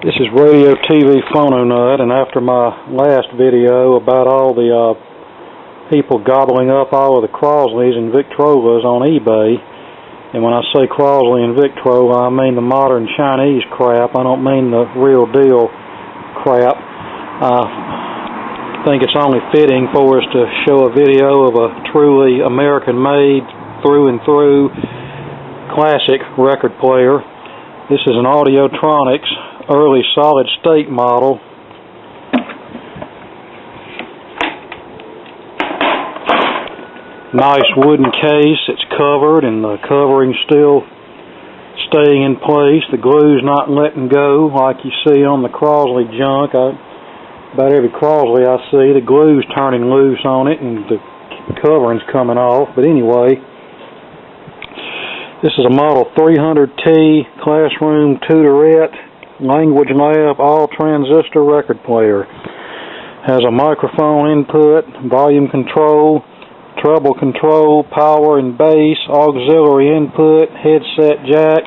This is Radio TV Phono Nut, and after my last video about all the people gobbling up all of the Crosleys and Victrolas on eBay, and when I say Crosley and Victrola, I mean the modern Chinese crap. I don't mean the real deal crap. I think it's only fitting for us to show a video of a truly American-made, through and through, classic record player. This is an Audiotronics early solid-state model. Nice wooden case. It's covered, and the covering's still staying in place. The glue's not letting go like you see on the Crosley junk. About every Crosley I see, the glue's turning loose on it, and the covering's coming off. But anyway, this is a Model 300T Classroom Tutorette Language Lab all transistor record player. Has a microphone input, volume control, treble control, power and bass, auxiliary input, headset jack.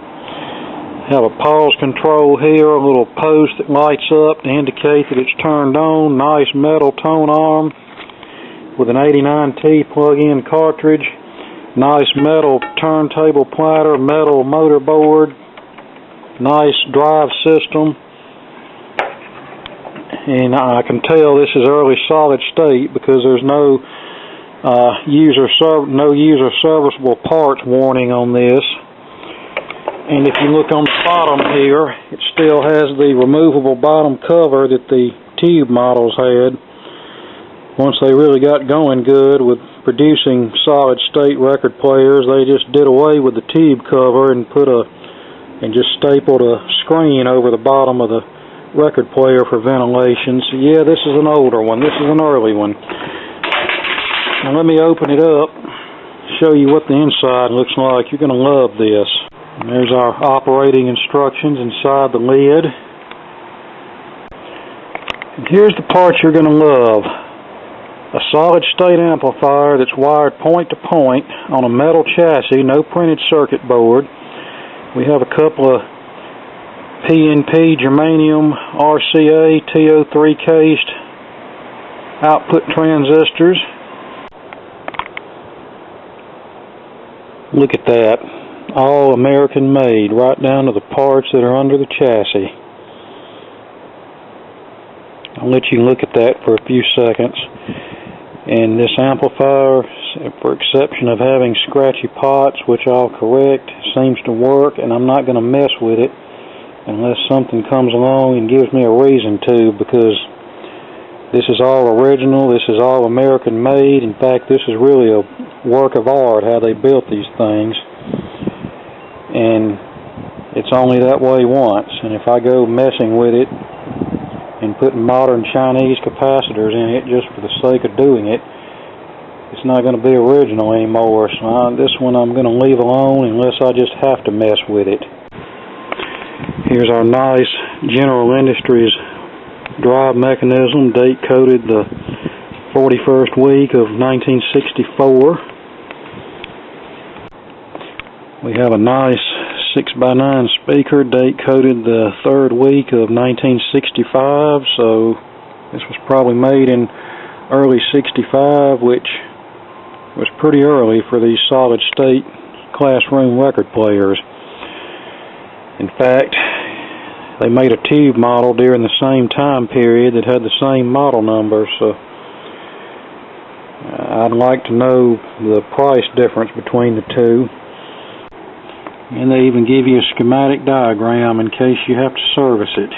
Have a pause control here, a little post that lights up to indicate that it's turned on. Nice metal tone arm with an 89T plug-in cartridge. Nice metal turntable platter, metal motor board. Nice drive system, and I can tell this is early solid state because there's no user serviceable parts warning on this. And if you look on the bottom here, it still has the removable bottom cover that the tube models had. Once they really got going good with producing solid state record players, they just did away with the tube cover and just stapled a screen over the bottom of the record player for ventilation. So yeah, this is an older one. This is an early one. Now let me open it up, show you what the inside looks like. You're going to love this. And there's our operating instructions inside the lid. And here's the part you're going to love. A solid state amplifier that's wired point to point on a metal chassis, no printed circuit board. We have a couple of PNP germanium RCA TO3 cased output transistors. Look at that. All American made, right down to the parts that are under the chassis. I'll let you look at that for a few seconds. And this amplifier, for exception of having scratchy pots, which I'll correct, seems to work, and I'm not going to mess with it unless something comes along and gives me a reason to, because this is all original, this is all American made. In fact, this is really a work of art, how they built these things. And it's only that way once, and if I go messing with it and putting modern Chinese capacitors in it just for the sake of doing it, it's not going to be original anymore. So this one I'm going to leave alone unless I just have to mess with it. Here's our nice General Industries drive mechanism, date coded the 41st week of 1964. We have a nice 6x9 speaker, date coded the 3rd week of 1965, so this was probably made in early 65, which was pretty early for these solid state classroom record players. In fact, they made a tube model during the same time period that had the same model number, so I'd like to know the price difference between the two. And they even give you a schematic diagram in case you have to service it.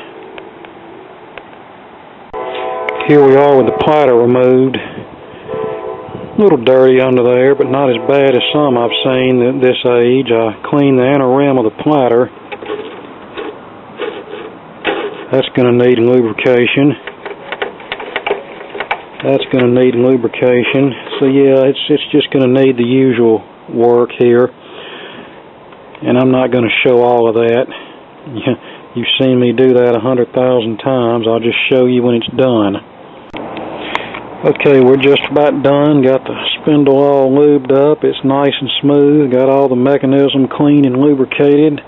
Here we are with the platter removed. A little dirty under there, but not as bad as some I've seen at this age. I cleaned the inner rim of the platter. That's going to need lubrication. That's going to need lubrication. So yeah, it's just going to need the usual work here. And I'm not going to show all of that. You've seen me do that 100,000 times. I'll just show you when it's done. Okay, we're just about done. Got the spindle all lubed up. It's nice and smooth. Got all the mechanism clean and lubricated.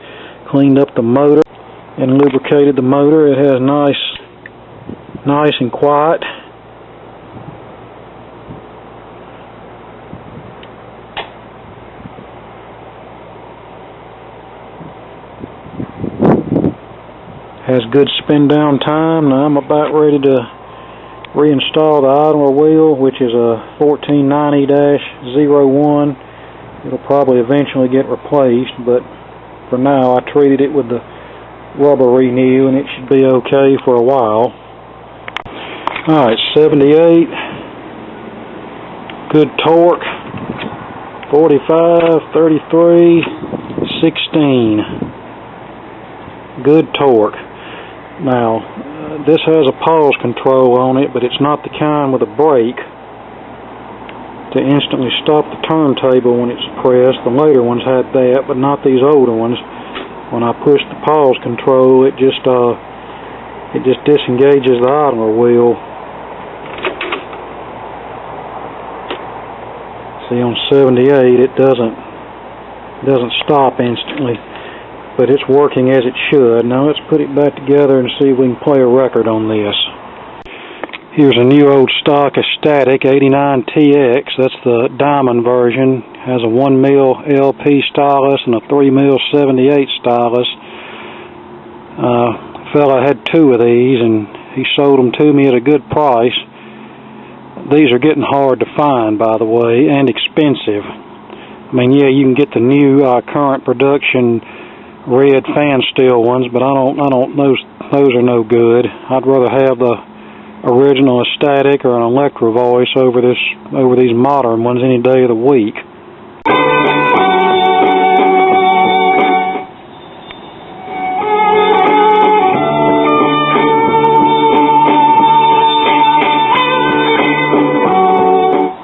Cleaned up the motor. and lubricated the motor. It has nice and quiet. Has good spin down time. Now I'm about ready to reinstall the idler wheel, which is a 1490-01. It'll probably eventually get replaced, but for now I treated it with the rubber renew and it should be okay for a while. Alright, 78. Good torque. 45, 33, 16. Good torque. Now, this has a pause control on it, but it's not the kind with a brake to instantly stop the turntable when it's pressed. The later ones had that, but not these older ones. When I push the pause control, it just disengages the idler wheel. See, on 78, it doesn't stop instantly, but it's working as it should. Now let's put it back together and see if we can play a record on this. Here's a new old stock Static 89TX. That's the diamond version. Has a 1mm LP stylus and a 3mm 78 stylus. A fella had two of these and he sold them to me at a good price. These are getting hard to find, by the way, and expensive. I mean, yeah, you can get the new current production red fan steel ones, but those are no good. I'd rather have the original Static or an Electro Voice over these modern ones any day of the week.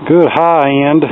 Good high end.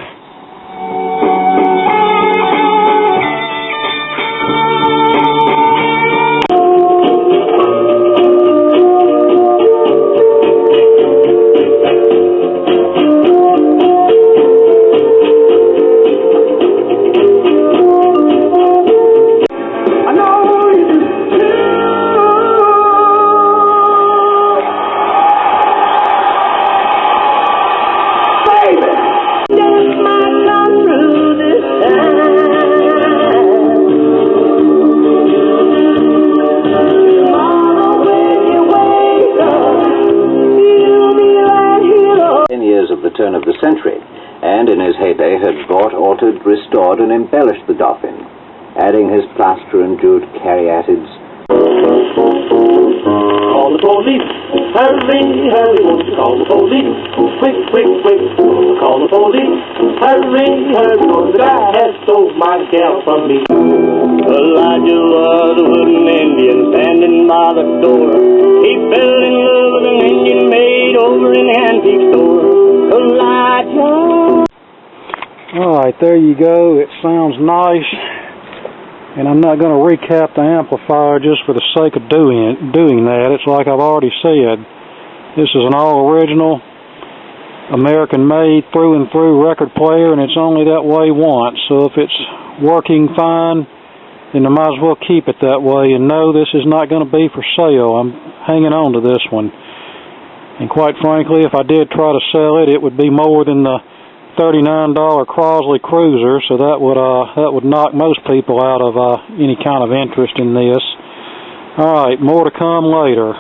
Turn of the century, and in his heyday had bought, altered, restored, and embellished the Dolphin, adding his plaster and jeweled caryatids. Call the police! Hurry, hurry, won't you call the police? Quick, quick, quick, call the police! Hurry, hurry, the guy has stole my gal from me. Elijah was a wooden Indian standing by the door. He fell in love with an Indian maid over in the antique store. Alright, there you go. It sounds nice, and I'm not going to recap the amplifier just for the sake of doing that. It's like I've already said. This is an all-original, American-made, through-and-through record player, and it's only that way once. So if it's working fine, then I might as well keep it that way. And no, this is not going to be for sale. I'm hanging on to this one. And quite frankly, if I did try to sell it, it would be more than the $39 Crosley Cruiser, so that would knock most people out of any kind of interest in this. All right, more to come later.